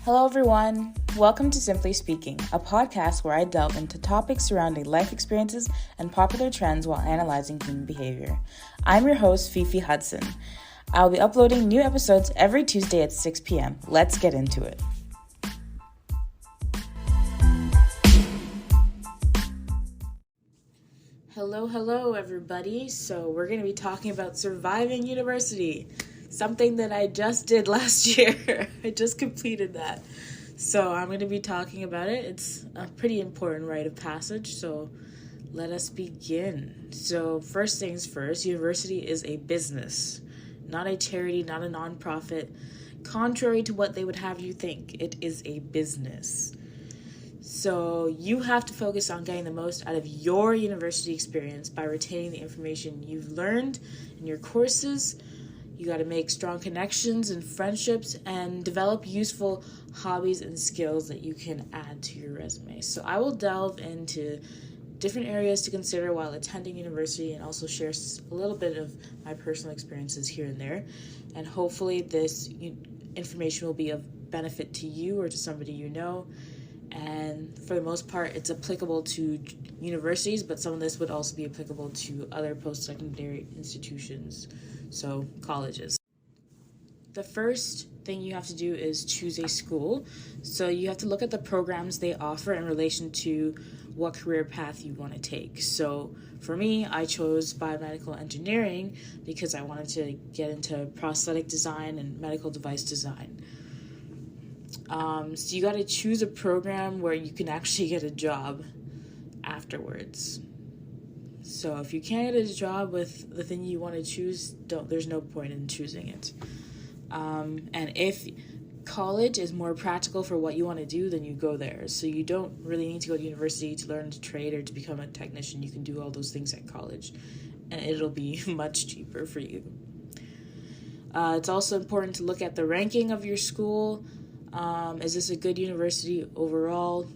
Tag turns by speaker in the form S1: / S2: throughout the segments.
S1: Hello everyone, welcome to Simply Speaking, a podcast where I delve into topics surrounding life experiences and popular trends while analyzing human behavior. I'm your host, Fifi Hudson. I'll be uploading new episodes every Tuesday at 6 p.m. Let's get into it. Hello everybody. So we're going to be talking about surviving university. Something that I just did last year. I just completed that. So I'm going to be talking about it. It's a pretty important rite of passage. So let us begin. So first things first, university is a business, not a charity, not a nonprofit. Contrary to what they would have you think, it is a business. So you have to focus on getting the most out of your university experience by retaining the information you've learned in your courses. You got to make strong connections and friendships and develop useful hobbies and skills that you can add to your resume. So I will delve into different areas to consider while attending university and also share a little bit of my personal experiences here and there. And hopefully this information will be of benefit to you or to somebody you know. And for the most part, it's applicable to universities, but some of this would also be applicable to other post-secondary institutions, so colleges. The first thing you have to do is choose a school. So you have to look at the programs they offer in relation to what career path you want to take. So for me, I chose biomedical engineering because I wanted to get into prosthetic design and medical device design. So you got to choose a program where you can actually get a job afterwards. So if you can't get a job with the thing you want to choose, there's no point in choosing it. And if college is more practical for what you want to do, then you go there. So you don't really need to go to university to learn to trade or to become a technician. You can do all those things at college, and it'll be much cheaper for you. It's also important to look at the ranking of your school. Is this a good university overall?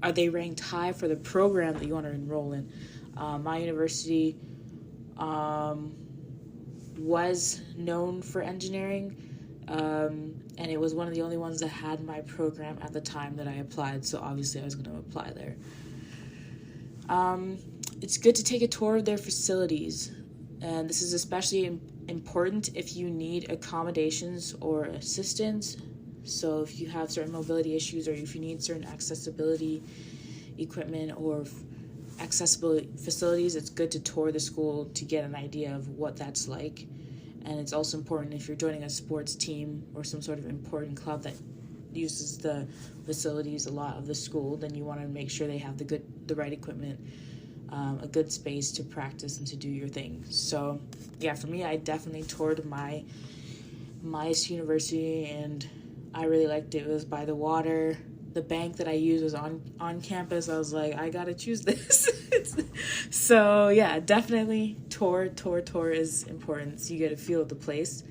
S1: Are they ranked high for the program that you want to enroll in? My university was known for engineering, and it was one of the only ones that had my program at the time that I applied, so obviously I was going to apply there. It's good to take a tour of their facilities, and this is especially important if you need accommodations or assistance. So if you have certain mobility issues or if you need certain accessibility equipment or accessible facilities, it's good to tour the school to get an idea of what that's like. And it's also important if you're joining a sports team or some sort of important club that uses the facilities a lot of the school, then you want to make sure they have the right equipment, a good space to practice and to do your thing. So yeah, for me, I definitely toured my university, and I really liked it. It was by the water. The bank that I used was on campus. I was like, I gotta choose this. So yeah, definitely tour is important, so you get a feel of the place.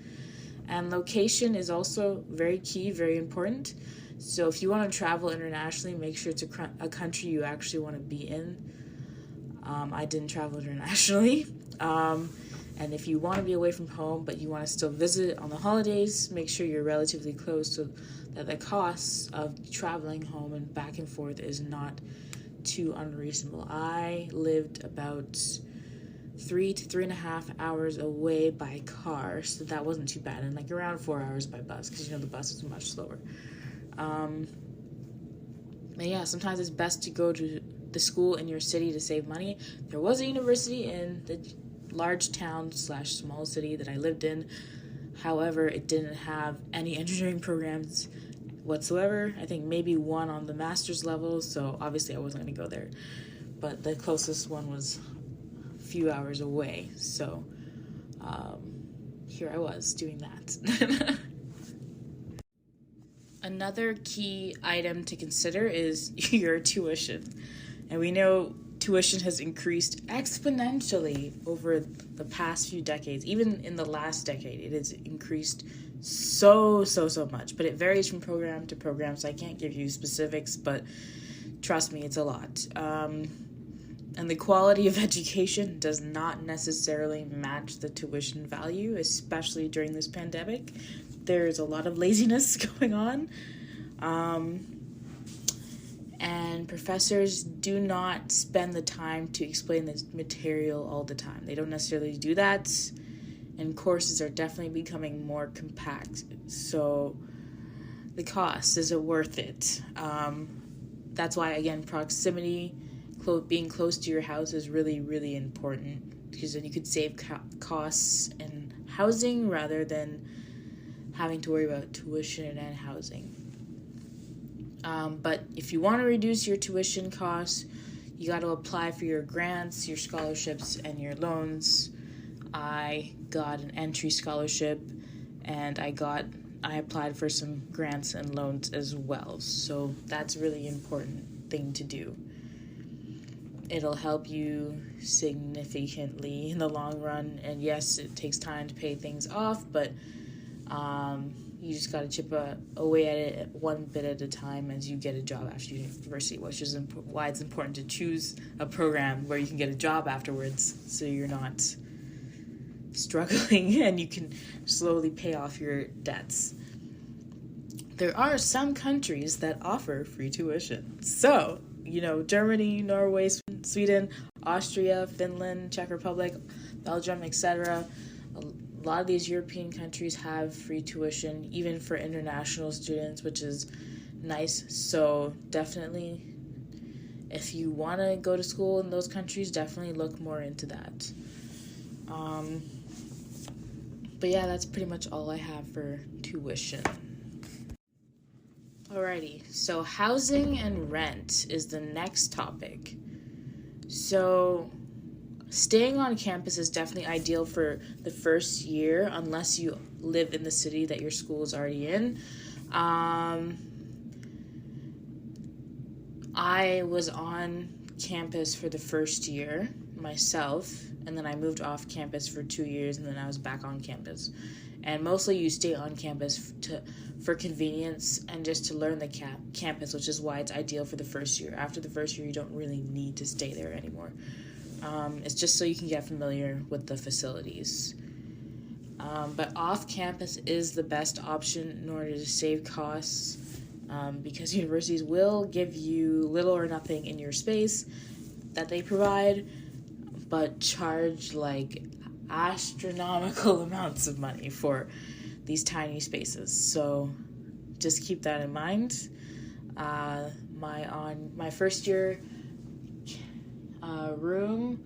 S1: And location is also very key, very important. So if you want to travel internationally, make sure it's a country you actually want to be in. I didn't travel internationally. And if you want to be away from home, but you want to still visit on the holidays, make sure you're relatively close so that the costs of traveling home and back and forth is not too unreasonable. I lived about 3 to 3.5 hours away by car, so that wasn't too bad, and like around 4 hours by bus, because the bus is much slower. And yeah, sometimes it's best to go to the school in your city to save money. There was a university in the large town / small city that I lived in. However, it didn't have any engineering programs whatsoever. I think maybe one on the master's level, so obviously I wasn't going to go there. But the closest one was a few hours away, so here I was doing that. Another key item to consider is your tuition. And we know tuition has increased exponentially over the past few decades. Even in the last decade, it has increased so much. But it varies from program to program, so I can't give you specifics, but trust me, it's a lot. And the quality of education does not necessarily match the tuition value, especially during this pandemic. There's a lot of laziness going on. And professors do not spend the time to explain the material all the time. They don't necessarily do that, and courses are definitely becoming more compact. So the cost, is it worth it? That's why, again, proximity, being close to your house is really, really important, because then you could save costs in housing rather than having to worry about tuition and housing. But if you want to reduce your tuition costs, you got to apply for your grants, your scholarships, and your loans. I got an entry scholarship, and I applied for some grants and loans as well. So that's a really important thing to do. It'll help you significantly in the long run. And yes, it takes time to pay things off, but you just got to chip away at it one bit at a time as you get a job after university, which is why it's important to choose a program where you can get a job afterwards, so you're not struggling and you can slowly pay off your debts. There are some countries that offer free tuition. So, Germany, Norway, Sweden, Austria, Finland, Czech Republic, Belgium, etc. A lot of these European countries have free tuition, even for international students, which is nice. So definitely, if you want to go to school in those countries, definitely look more into that. But yeah, that's pretty much all I have for tuition. Alrighty, so housing and rent is the next topic. So staying on campus is definitely ideal for the first year, unless you live in the city that your school is already in. I was on campus for the first year myself, and then I moved off campus for 2 years, and then I was back on campus. And mostly you stay on campus for convenience and just to learn the campus, which is why it's ideal for the first year. After the first year, you don't really need to stay there anymore. It's just so you can get familiar with the facilities. But off-campus is the best option in order to save costs, because universities will give you little or nothing in your space that they provide, but charge astronomical amounts of money for these tiny spaces. So just keep that in mind. My first year room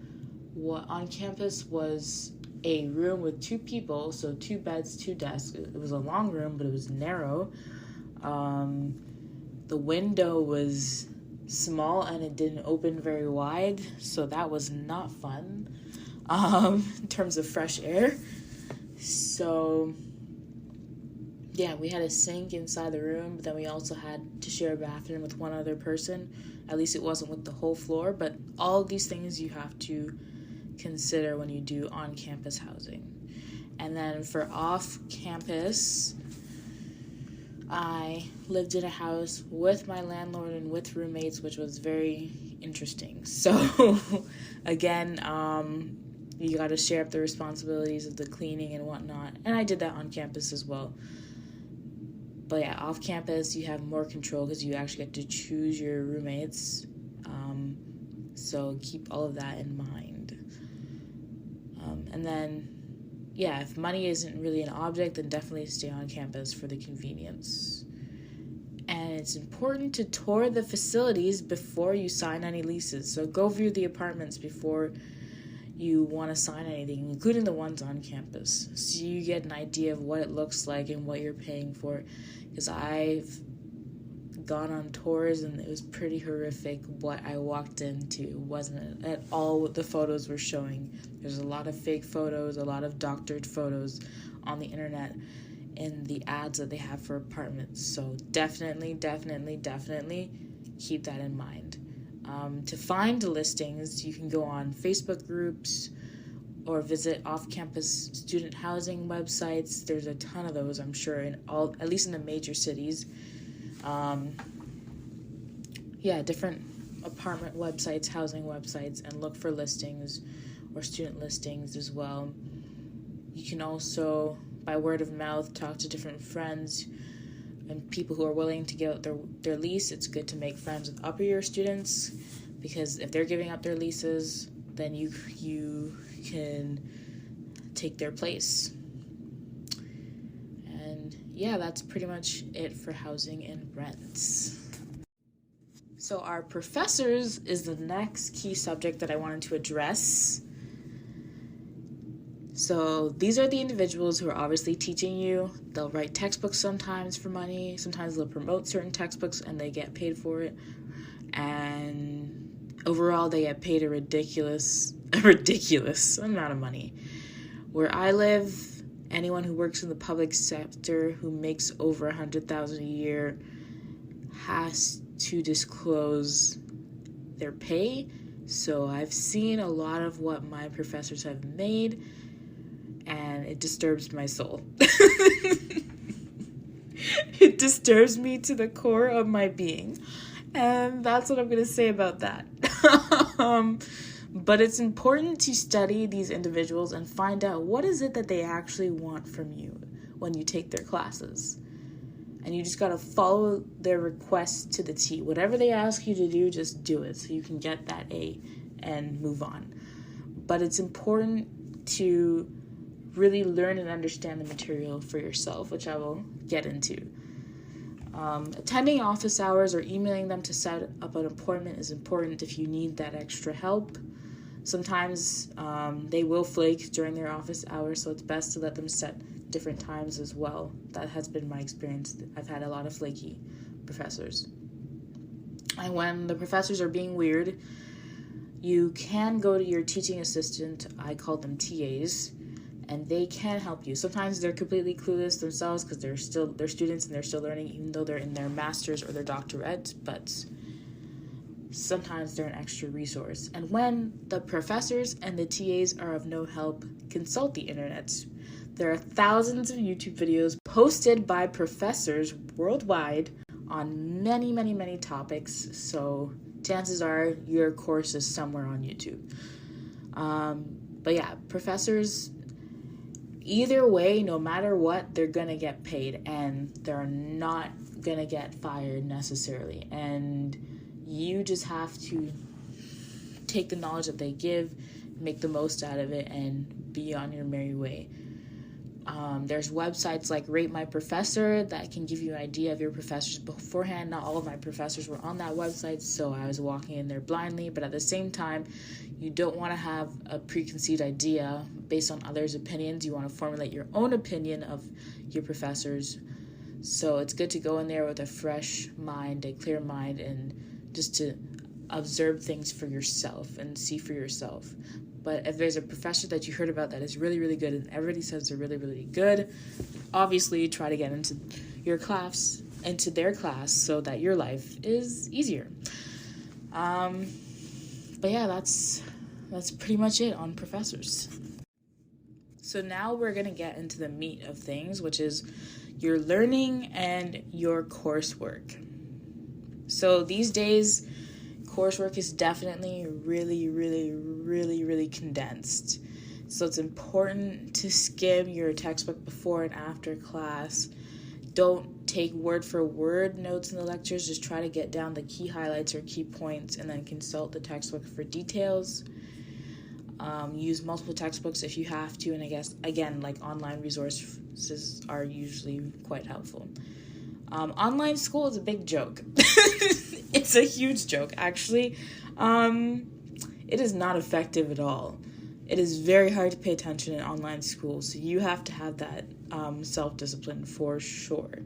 S1: on campus was a room with 2 people, so 2 beds, 2 desks. It was a long room, but it was narrow. The window was small and it didn't open very wide, so that was not fun in terms of fresh air. So yeah, we had a sink inside the room, but then we also had to share a bathroom with one other person. At least it wasn't with the whole floor, but all of these things you have to consider when you do on-campus housing. And then for off-campus, I lived in a house with my landlord and with roommates, which was very interesting. So again, you got to share up the responsibilities of the cleaning and whatnot. And I did that on campus as well. But yeah, off campus, you have more control because you actually get to choose your roommates. So keep all of that in mind. And then, yeah, if money isn't really an object, then definitely stay on campus for the convenience. And it's important to tour the facilities before you sign any leases. So go view the apartments before you want to sign anything, including the ones on campus, so you get an idea of what it looks like and what you're paying for. Because I've gone on tours and it was pretty horrific what I walked into. It wasn't at all what the photos were showing. There's a lot of fake photos, a lot of doctored photos on the internet in the ads that they have for apartments. So definitely keep that in mind. To find listings, you can go on Facebook groups or visit off-campus student housing websites. There's a ton of those, I'm sure, at least in the major cities. Different apartment websites, housing websites, and look for listings or student listings as well. You can also, by word of mouth, talk to different friends and people who are willing to give up their lease, it's good to make friends with upper year students, because if they're giving up their leases, then you can take their place. And yeah, that's pretty much it for housing and rents. So our professors is the next key subject that I wanted to address. So these are the individuals who are obviously teaching you. They'll write textbooks sometimes for money. Sometimes they'll promote certain textbooks and they get paid for it. And overall, they get paid a ridiculous amount of money. Where I live, anyone who works in the public sector who makes over $100,000 a year has to disclose their pay. So I've seen a lot of what my professors have made, and it disturbs my soul. It disturbs me to the core of my being. And that's what I'm going to say about that. But it's important to study these individuals and find out what is it that they actually want from you when you take their classes. And you just got to follow their requests to the T. Whatever they ask you to do, just do it so you can get that A and move on. But it's important to really learn and understand the material for yourself, which I will get into. Attending office hours or emailing them to set up an appointment is important if you need that extra help. Sometimes they will flake during their office hours, so it's best to let them set different times as well. That has been my experience. I've had a lot of flaky professors. And when the professors are being weird, you can go to your teaching assistant. I call them TAs, and they can help you. Sometimes they're completely clueless themselves because they're students and they're still learning, even though they're in their master's or their doctorate, but sometimes they're an extra resource. And when the professors and the TAs are of no help, consult the internet. There are thousands of YouTube videos posted by professors worldwide on many, many, many topics, so chances are your course is somewhere on YouTube. But yeah, professors, either way, no matter what, they're going to get paid, and they're not going to get fired necessarily. And you just have to take the knowledge that they give, make the most out of it, and be on your merry way. There's websites like Rate My Professor that can give you an idea of your professors beforehand. Not all of my professors were on that website, so I was walking in there blindly, but at the same time, you don't want to have a preconceived idea based on others' opinions. You want to formulate your own opinion of your professors. So it's good to go in there with a fresh mind, a clear mind, and just to observe things for yourself and see for yourself. But if there's a professor that you heard about that is really, really good and everybody says they're really, really good, obviously try to get into their class so that your life is easier. But yeah, that's pretty much it on professors. So now we're going to get into the meat of things, which is your learning and your coursework. So these days, coursework is definitely really, really, really, really condensed. So it's important to skim your textbook before and after class. Don't take word for word notes in the lectures. Just try to get down the key highlights or key points and then consult the textbook for details. Use multiple textbooks if you have to. And I guess, again, like online resources are usually quite helpful. Online school is a big joke. It's a huge joke, actually. It is not effective at all. It is very hard to pay attention in online school, so you have to have that self-discipline for sure.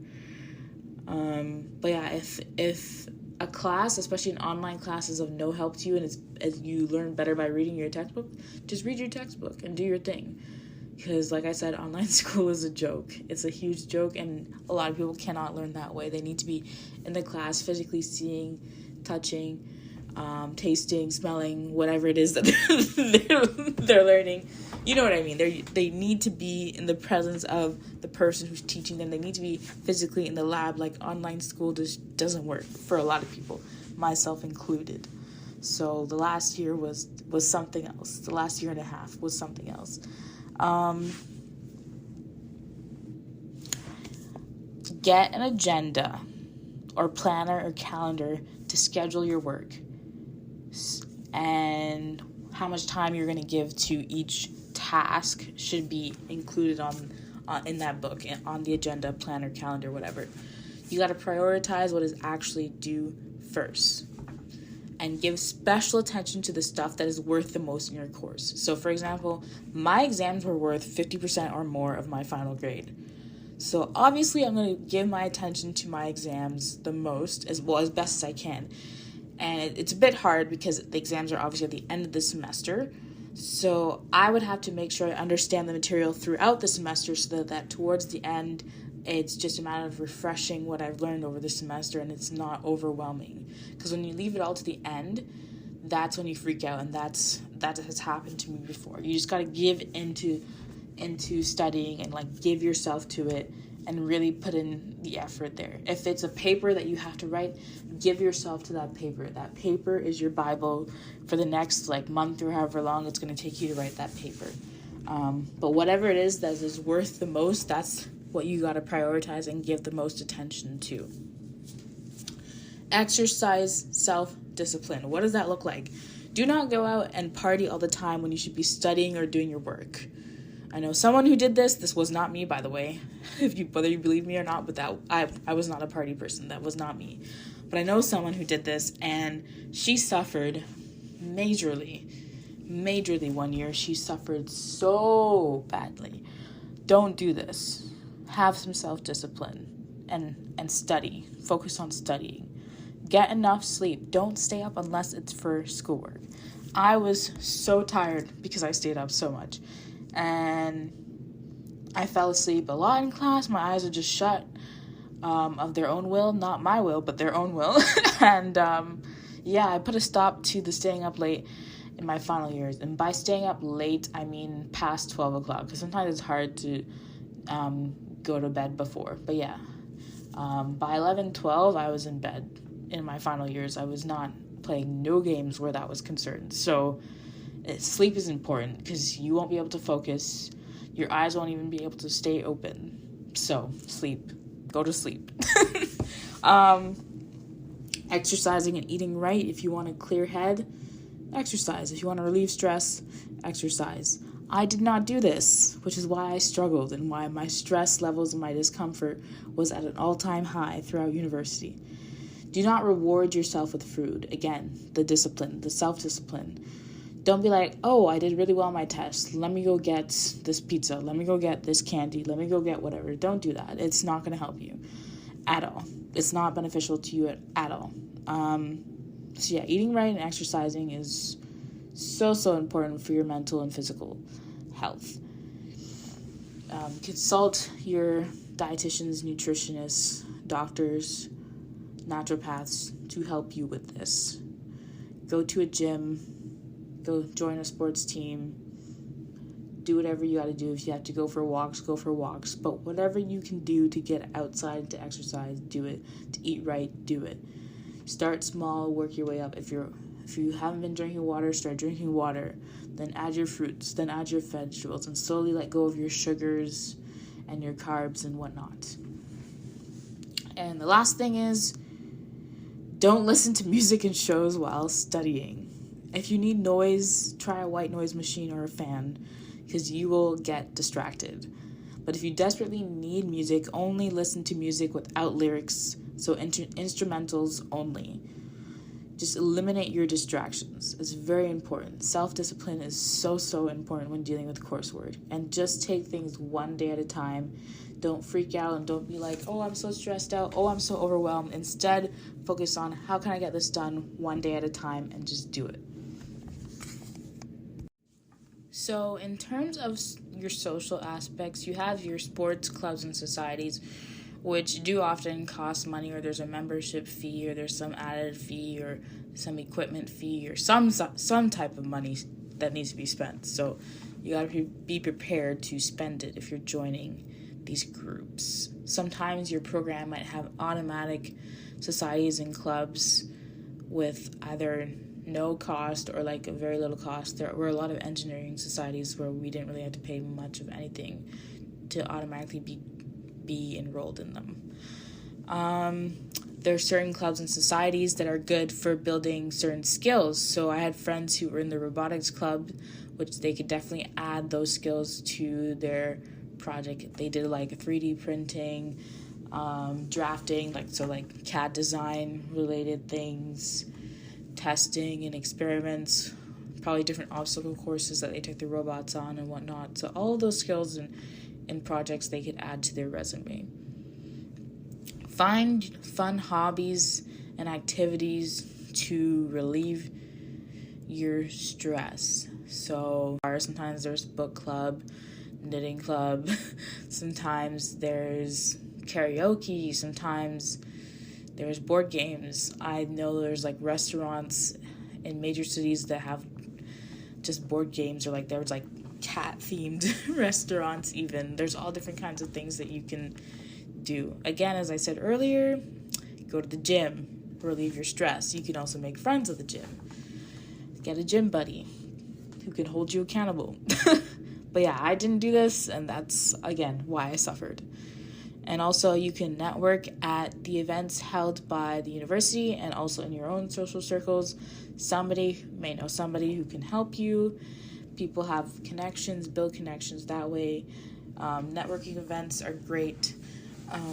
S1: But yeah, if a class, especially an online class, is of no help to you and you learn better by reading your textbook, just read your textbook and do your thing. Because, like I said, online school is a joke. It's a huge joke, and a lot of people cannot learn that way. They need to be in the class, physically seeing, touching, tasting, smelling, whatever it is that they're learning. You know what I mean? They need to be in the presence of the person who's teaching them. They need to be physically in the lab. Like, online school just doesn't work for a lot of people, myself included. So the last year was something else. The last year and a half was something else. Get an agenda or planner or calendar to schedule your work and how much time you're going to give to each task should be included in that book, on the agenda, planner, calendar, whatever. You got to prioritize what is actually due first and give special attention to the stuff that is worth the most in your course. So for example, my exams were worth 50% or more of my final grade. So obviously I'm going to give my attention to my exams the most, as best as I can. And it's a bit hard because the exams are obviously at the end of the semester. So I would have to make sure I understand the material throughout the semester so that towards the end, it's just a matter of refreshing what I've learned over the semester and it's not overwhelming. Because when you leave it all to the end, that's when you freak out, and that has happened to me before. You just got to give into studying and like give yourself to it and really put in the effort there. If it's a paper that you have to write, give yourself to that paper. That paper is your Bible for the next month or however long it's going to take you to write that paper. But whatever it is that is worth the most, that's what you got to prioritize and give the most attention to. Exercise self-discipline. What does that look like? Do not go out and party all the time when you should be studying or doing your work. I know someone who did this. This was not me, by the way, whether you believe me or not, but I was not a party person. That was not me. But I know someone who did this, and she suffered majorly one year. She suffered so badly. Don't do this. Have some self-discipline and study. Focus on studying. Get enough sleep. Don't stay up unless it's for schoolwork. I was so tired because I stayed up so much. And I fell asleep a lot in class. My eyes were just shut of their own will. Not my will, but their own will. And I put a stop to the staying up late in my final years. And by staying up late, I mean past 12 o'clock. Because sometimes it's hard to go to bed before. But yeah, by 11, 12, I was in bed in my final years. I was not playing no games where that was concerned. So sleep is important because you won't be able to focus. Your eyes won't even be able to stay open. So sleep. Go to sleep. Exercising and eating right. If you want a clear head, exercise. If you want to relieve stress, exercise. I did not do this, which is why I struggled and why my stress levels and my discomfort was at an all-time high throughout university. Do not reward yourself with food. Again, the discipline, the self-discipline. Don't be like, oh, I did really well on my test. Let me go get this pizza. Let me go get this candy. Let me go get whatever. Don't do that. It's not going to help you at all. It's not beneficial to you at all. Eating right and exercising is so important for your mental and physical health. Consult your dietitians, nutritionists, doctors, naturopaths to help you with this. Go to a gym. Go join a sports team. Do whatever you got to do. If you have to go for walks, go for walks. But whatever you can do to get outside, to exercise, do it. To eat right, do it. Start small, work your way up. If you haven't been drinking water, start drinking water. Then add your fruits, then add your vegetables, and slowly let go of your sugars and your carbs and whatnot. And the last thing is, don't listen to music and shows while studying. If you need noise, try a white noise machine or a fan, because you will get distracted. But if you desperately need music, only listen to music without lyrics, so instrumentals only. Just eliminate your distractions. It's very important. Self-discipline is so important when dealing with coursework. And just take things one day at a time. Don't freak out and don't be like, oh, I'm so stressed out. Oh, I'm so overwhelmed. Instead, focus on how can I get this done one day at a time and just do it. So in terms of your social aspects, you have your sports clubs and societies, which do often cost money, or there's a membership fee, or there's some added fee, or some equipment fee, or some type of money that needs to be spent. So you got to be prepared to spend it if you're joining these groups. Sometimes your program might have automatic societies and clubs with either no cost or like a very little cost. There were a lot of engineering societies where we didn't really have to pay much of anything to automatically be be enrolled in them. There are certain clubs and societies that are good for building certain skills. So I had friends who were in the robotics club, which they could definitely add those skills to their project. They did like 3D printing, drafting, like CAD design related things, testing and experiments, probably different obstacle courses that they took the robots on and whatnot. So all of those skills and projects they could add to their resume. Find fun hobbies and activities to relieve your stress. So sometimes there's book club, knitting club, sometimes there's karaoke, sometimes there's board games. I know there's like restaurants in major cities that have just board games, or like there's like cat themed restaurants even. There's all different kinds of things that you can do. Again, as I said earlier, go to the gym, relieve your stress. You can also make friends at the gym. Get a gym buddy who can hold you accountable. But yeah, I didn't do this, and that's, again, why I suffered. And also, you can network at the events held by the university and also in your own social circles. Somebody may know somebody who can help you. People have connections, build connections that way. Networking events are great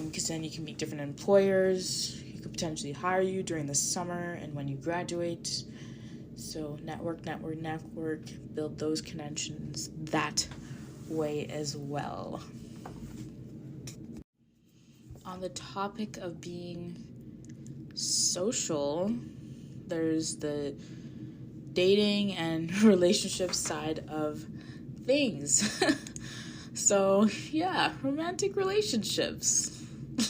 S1: because then you can meet different employers. You could potentially hire you during the summer and when you graduate. So network, build those connections that way as well. On the topic of being social, there's the dating and relationship side of things. So yeah, romantic relationships.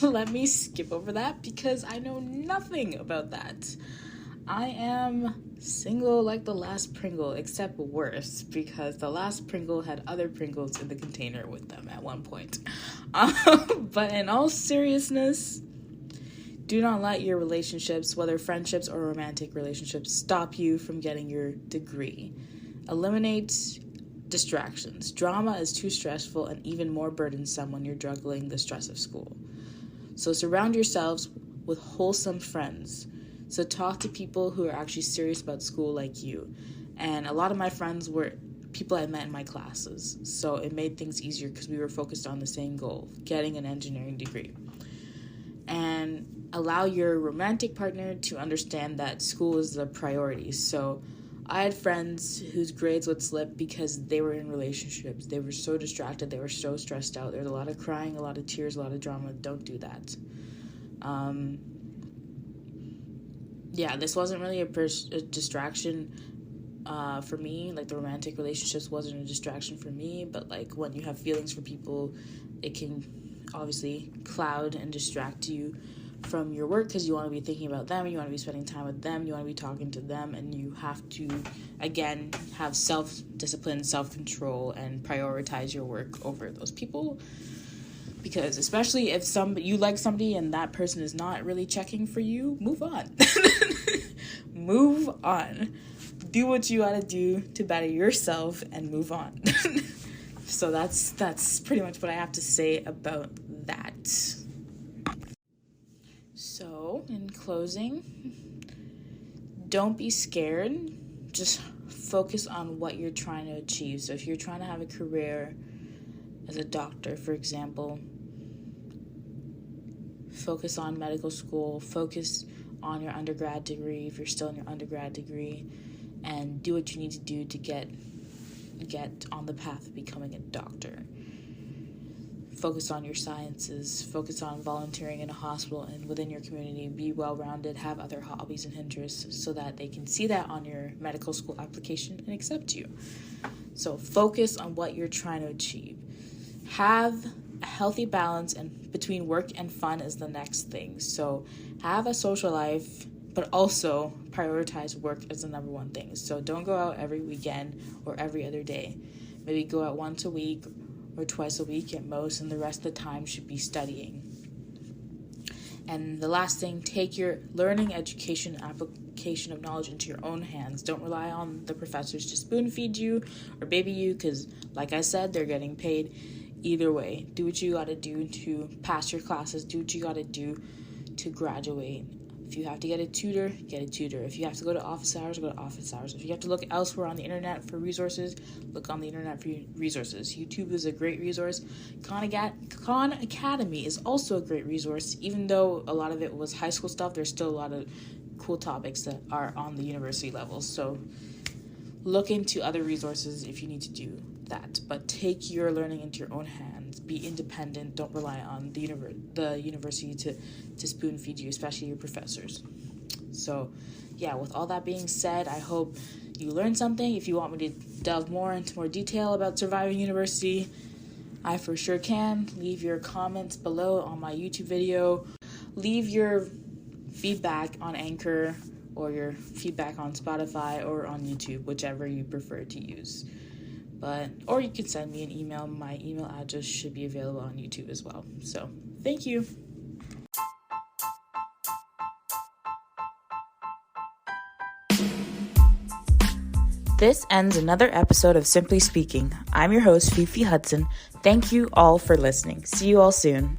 S1: Let me skip over that because I know nothing about that. I am single like the last Pringle, except worse, because the last Pringle had other Pringles in the container with them at one point. But in all seriousness, do not let your relationships, whether friendships or romantic relationships, stop you from getting your degree. Eliminate distractions. Drama is too stressful and even more burdensome when you're juggling the stress of school. So surround yourselves with wholesome friends. So talk to people who are actually serious about school like you. And a lot of my friends were people I met in my classes. So it made things easier because we were focused on the same goal, getting an engineering degree. And allow your romantic partner to understand that school is the priority. So I had friends whose grades would slip because they were in relationships. They were so distracted. They were so stressed out. There was a lot of crying, a lot of tears, a lot of drama. Don't do that. Yeah, this wasn't really a distraction for me. Like, the romantic relationships wasn't a distraction for me. But, like, when you have feelings for people, it can obviously cloud and distract you from your work because you want to be thinking about them, you want to be spending time with them, you want to be talking to them, and you have to, again, have self-discipline, self-control, and prioritize your work over those people. Because especially if you like somebody and that person is not really checking for you, move on. Move on. Do what you gotta do to better yourself and move on. So that's pretty much what I have to say about that. So, in closing, don't be scared. Just focus on what you're trying to achieve. So if you're trying to have a career as a doctor, for example, focus on medical school, focus on your undergrad degree if you're still in your undergrad degree, and do what you need to do to get on the path of becoming a doctor. Focus on your sciences, focus on volunteering in a hospital and within your community, be well-rounded, have other hobbies and interests so that they can see that on your medical school application and accept you. So focus on what you're trying to achieve. Have a healthy balance and between work and fun is the next thing. So have a social life, but also prioritize work as the number one thing. So don't go out every weekend or every other day. Maybe go out once a week or twice a week at most, and the rest of the time should be studying. And the last thing, take your learning, education, application of knowledge into your own hands. Don't rely on the professors to spoon feed you or baby you, because like I said, they're getting paid. either way. Do what you got to do to pass your classes. Do what you got to do to graduate. If you have to get a tutor, get a tutor. If you have to go to office hours, go to office hours. If you have to look elsewhere on the internet for resources, look on the internet for resources. YouTube is a great resource. Khan Academy is also a great resource. Even though a lot of it was high school stuff, there's still a lot of cool topics that are on the university level. So look into other resources if you need to do that. But take your learning into your own hands. Be independent. Don't rely on the university to spoon feed you, especially your professors. So, yeah, with all that being said, I hope you learned something. If you want me to delve more into more detail about surviving university, I for sure can. Leave your comments below on my YouTube video. Leave your feedback on Anchor or your feedback on Spotify or on YouTube, whichever you prefer to use. Or you can send me an email. My email address should be available on YouTube as well. So, thank you. This ends another episode of Simply Speaking. I'm your host, Fifi Hudson. Thank you all for listening. See you all soon.